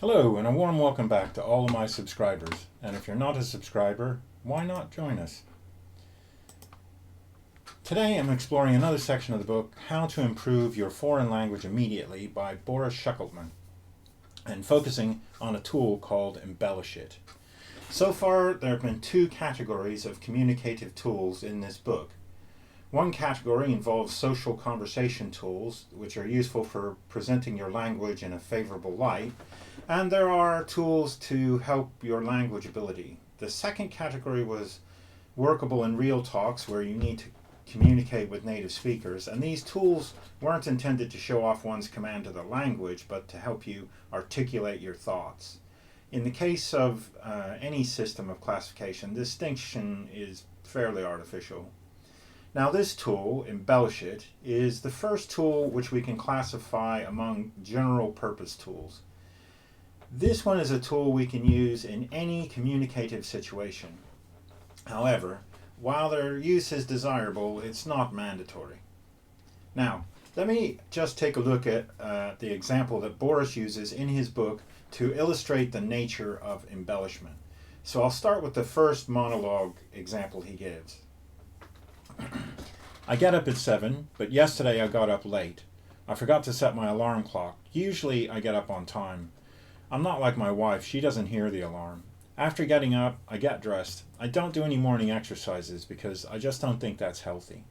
Hello, and a warm welcome back to all of my subscribers. And if you're not a subscriber, why not join us? Today I'm exploring another section of the book, How to Improve Your Foreign Language Immediately by Boris Shekelman, and focusing on a tool called Embellish It. So far, there have been two categories of communicative tools in this book. One category involves social conversation tools, which are useful for presenting your language in a favorable light, and there are tools to help your language ability. The second category was workable in real talks where you need to communicate with native speakers, and these tools weren't intended to show off one's command of the language, but to help you articulate your thoughts. In the case of any system of classification, distinction is fairly artificial. Now this tool, Embellish It, is the first tool which we can classify among general purpose tools. This one is a tool we can use in any communicative situation. However, while their use is desirable, it's not mandatory. Now, let me just take a look at the example that Boris uses in his book to illustrate the nature of embellishment. So I'll start with the first monologue example he gives. I get up at 7, but yesterday I got up late. I forgot to set my alarm clock. Usually I get up on time. I'm not like my wife, she doesn't hear the alarm. After getting up, I get dressed. I don't do any morning exercises because I just don't think that's healthy.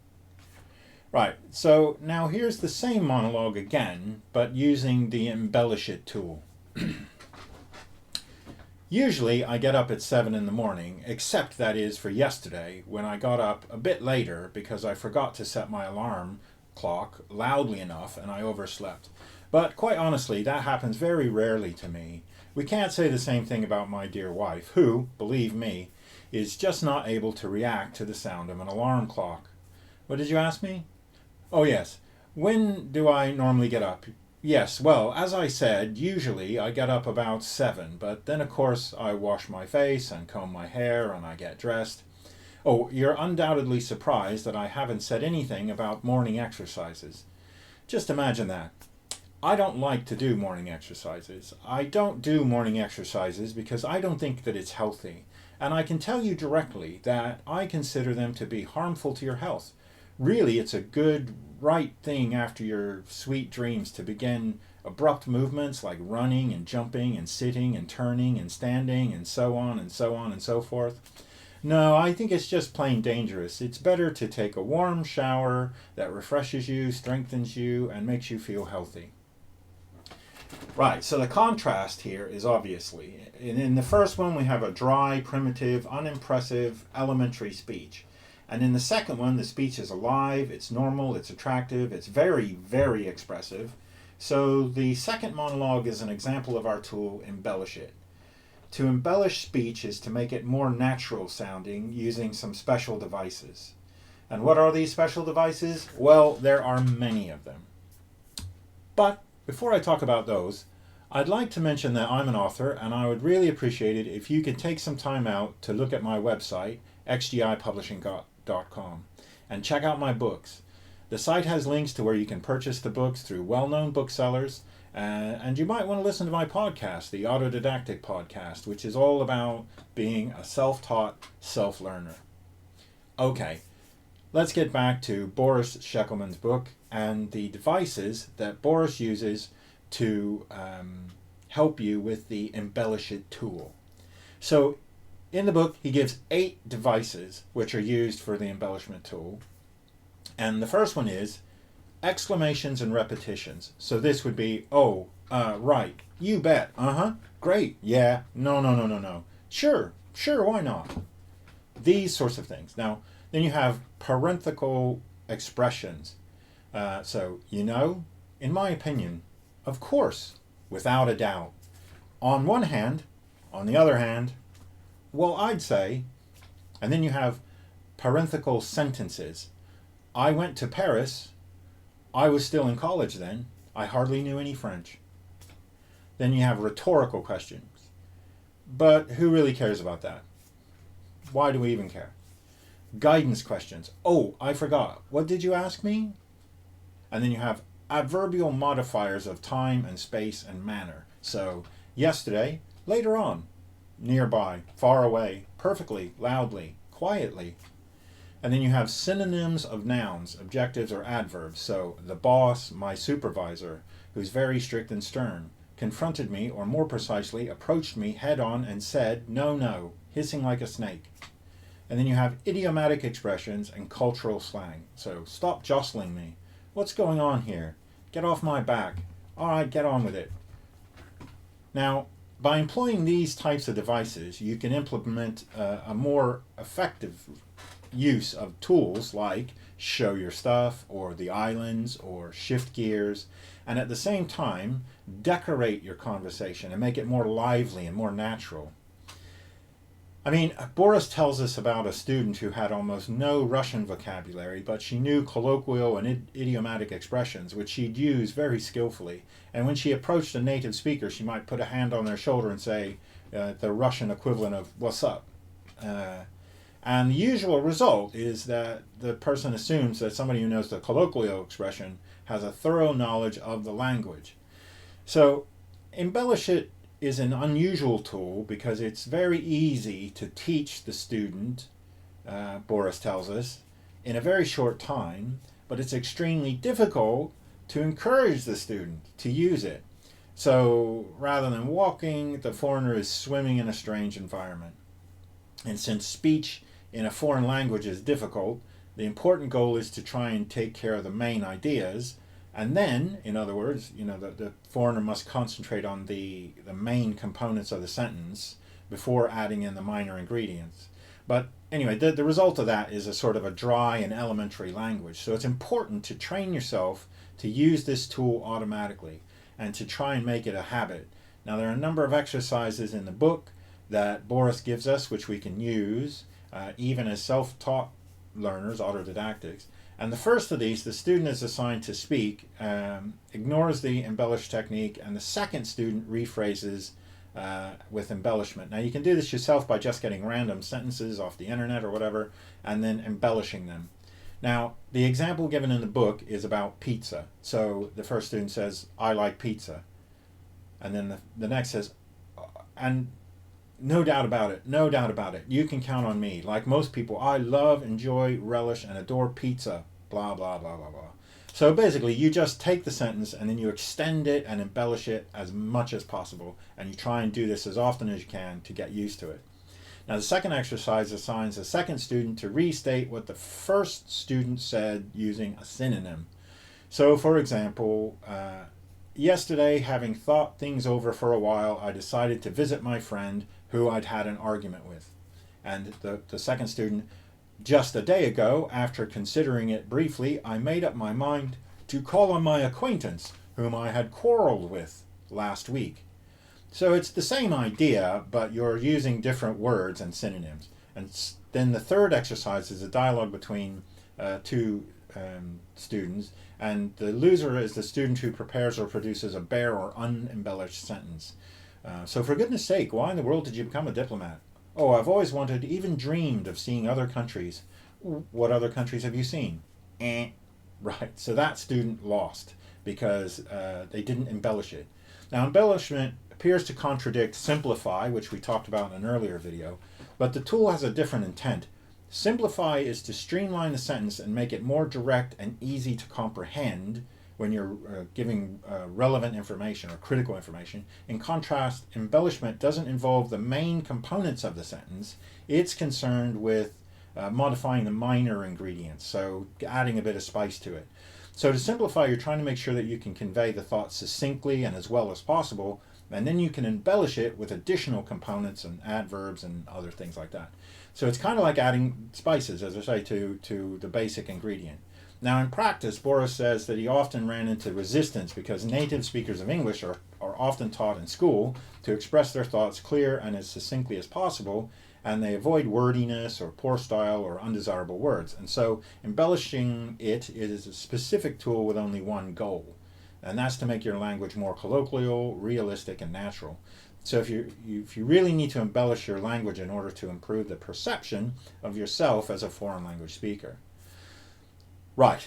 Right, so now here's the same monologue again, but using the Embellish It tool. Usually I get up at 7 in the morning, except that is for yesterday when I got up a bit later because I forgot to set my alarm clock loudly enough and I overslept. But quite honestly, that happens very rarely to me. We can't say the same thing about my dear wife, who, believe me, is just not able to react to the sound of an alarm clock. What did you ask me? Oh yes, when do I normally get up? Yes, well, as I said, usually I get up about 7, but then of course I wash my face and comb my hair and I get dressed. Oh, you're undoubtedly surprised that I haven't said anything about morning exercises. Just imagine that. I don't like to do morning exercises. I don't do morning exercises because I don't think that it's healthy. And I can tell you directly that I consider them to be harmful to your health. Really, it's a good, right thing after your sweet dreams to begin abrupt movements like running and jumping and sitting and turning and standing and so on and so on and so forth. No, I think it's just plain dangerous. It's better to take a warm shower that refreshes you, strengthens you, and makes you feel healthy. Right, so the contrast here is obviously, in the first one we have a dry, primitive, unimpressive, elementary speech. And in the second one, the speech is alive, it's normal, it's attractive, it's very, very expressive. So the second monologue is an example of our tool, Embellish It. To embellish speech is to make it more natural sounding using some special devices. And what are these special devices? Well, there are many of them. But before I talk about those, I'd like to mention that I'm an author and I would really appreciate it if you could take some time out to look at my website, xgipublishing.com, and check out my books. The site has links to where you can purchase the books through well-known booksellers, and you might want to listen to my podcast, the Autodidactic Podcast, which is all about being a self-taught self-learner. Okay, let's get back to Boris Shekelman's book and the devices that Boris uses to help you with the Embellish It tool. So in the book, he gives 8 devices which are used for the embellishment tool. And the first one is exclamations and repetitions. So this would be, oh, right, you bet, great, yeah, no, sure, why not? These sorts of things. Now, then you have parenthetical expressions. So, in my opinion, of course, without a doubt. On one hand, on the other hand, well, I'd say, and then you have parenthetical sentences. I went to Paris. I was still in college then. I hardly knew any French. Then you have rhetorical questions. But who really cares about that? Why do we even care? Guidance questions. Oh, I forgot. What did you ask me? And then you have adverbial modifiers of time and space and manner. So Yesterday, later on, nearby, far away, perfectly, loudly, quietly. And then you have synonyms of nouns, adjectives, or adverbs. So the boss, my supervisor, who's very strict and stern, confronted me, or more precisely, approached me head on and said, no, no, hissing like a snake. And then you have idiomatic expressions and cultural slang. So stop jostling me. What's going on here? Get off my back. All right, get on with it. Now, by employing these types of devices, you can implement a more effective use of tools like show your stuff or the islands or shift gears, and at the same time decorate your conversation and make it more lively and more natural. I mean, Boris tells us about a student who had almost no Russian vocabulary, but she knew colloquial and idiomatic expressions, which she'd use very skillfully. And when she approached a native speaker, she might put a hand on their shoulder and say the Russian equivalent of "what's up?" And the usual result is that the person assumes that somebody who knows the colloquial expression has a thorough knowledge of the language. So, embellish it is an unusual tool because it's very easy to teach the student, Boris tells us, in a very short time, but it's extremely difficult to encourage the student to use it. So rather than walking, the foreigner is swimming in a strange environment. And since speech in a foreign language is difficult, the important goal is to try and take care of the main ideas. And then, in other words, the foreigner must concentrate on the main components of the sentence before adding in the minor ingredients. But anyway, the result of that is a sort of a dry and elementary language. So it's important to train yourself to use this tool automatically and to try and make it a habit. Now, there are a number of exercises in the book that Boris gives us which we can use even as self-taught learners, autodidactics. And the first of these, the student is assigned to speak, ignores the embellish technique, and the second student rephrases with embellishment. Now you can do this yourself by just getting random sentences off the internet or whatever, and then embellishing them. Now, the example given in the book is about pizza. So the first student says, I like pizza. And then the next says, and no doubt about it, no doubt about it, you can count on me. Like most people, I love, enjoy, relish, and adore pizza, blah, blah, blah, blah, blah. So basically, you just take the sentence and then you extend it and embellish it as much as possible. And you try and do this as often as you can to get used to it. Now, the second exercise assigns a second student to restate what the first student said using a synonym. So, for example, yesterday, having thought things over for a while, I decided to visit my friend who I'd had an argument with. And the second student, just a day ago, after considering it briefly, I made up my mind to call on my acquaintance whom I had quarreled with last week. So it's the same idea, but you're using different words and synonyms. And then the third exercise is a dialogue between two students, and the loser is the student who prepares or produces a bare or unembellished sentence. So for goodness sake, why in the world did you become a diplomat? Oh, I've always wanted, even dreamed of seeing other countries. What other countries have you seen? Right, so that student lost because they didn't embellish it. Now, embellishment appears to contradict simplify, which we talked about in an earlier video, but the tool has a different intent. Simplify is to streamline the sentence and make it more direct and easy to comprehend when you're giving relevant information or critical information. In contrast, embellishment doesn't involve the main components of the sentence. It's concerned with modifying the minor ingredients, so adding a bit of spice to it. So to simplify, you're trying to make sure that you can convey the thought succinctly and as well as possible, and then you can embellish it with additional components and adverbs and other things like that. So it's kind of like adding spices, as I say, to the basic ingredient. Now, in practice, Boris says that he often ran into resistance because native speakers of English are often taught in school to express their thoughts clear and as succinctly as possible, and they avoid wordiness or poor style or undesirable words. And so embellishing it is a specific tool with only one goal, and that's to make your language more colloquial, realistic, and natural. So if you really need to embellish your language in order to improve the perception of yourself as a foreign language speaker. Right.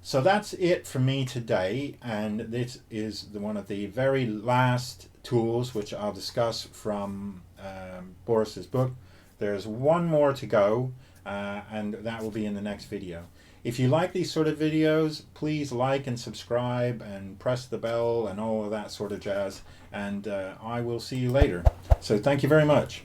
So that's it for me today, and this is one of the very last tools which I'll discuss from Boris's book. There's one more to go, and that will be in the next video. If you like these sort of videos, please like and subscribe and press the bell and all of that sort of jazz, and I will see you later. So thank you very much.